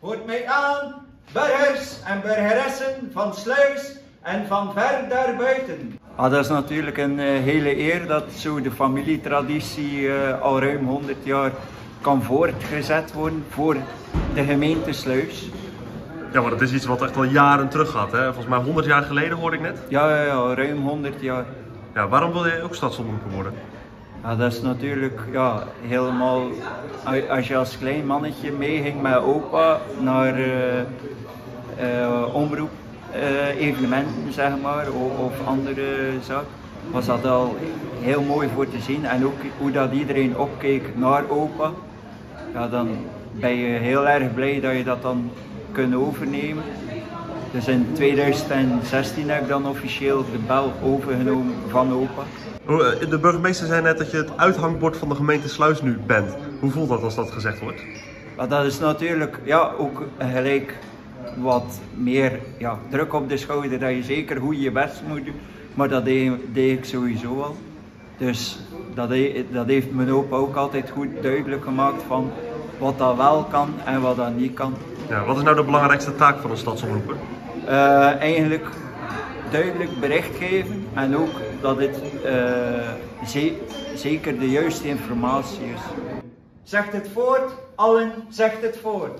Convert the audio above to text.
Hoort mij aan, burgers en burgeressen van Sluis en van ver daarbuiten. Dat is natuurlijk een hele eer dat zo de familietraditie al ruim 100 jaar kan voortgezet worden voor de gemeente Sluis. Ja, maar dat is iets wat echt al jaren terug gaat, hè? Volgens mij 100 jaar geleden hoorde ik net. Ja, ruim 100 jaar. Ja, waarom wil je ook stadsomroeper worden? Ja, dat is natuurlijk helemaal, als je als klein mannetje meeging met opa naar omroep, evenementen zeg maar, of andere zaken, was dat al heel mooi voor te zien. En ook hoe dat iedereen opkeek naar opa, ja, dan ben je heel erg blij dat je dat dan kunt overnemen. Dus in 2016 heb ik dan officieel de bel overgenomen van opa. De burgemeester zei net dat je het uithangbord van de gemeente Sluis nu bent. Hoe voelt dat als dat gezegd wordt? Maar dat is natuurlijk ook gelijk wat meer druk op de schouder, dat je zeker goed je best moet doen. Maar dat deed ik sowieso al. Dus dat heeft mijn opa ook altijd goed duidelijk gemaakt van wat dat wel kan en wat dat niet kan. Ja, wat is nou de belangrijkste taak van een stadsomroeper? Eigenlijk duidelijk bericht geven en ook dat het zeker de juiste informatie is. Zegt het voort, allen zegt het voort.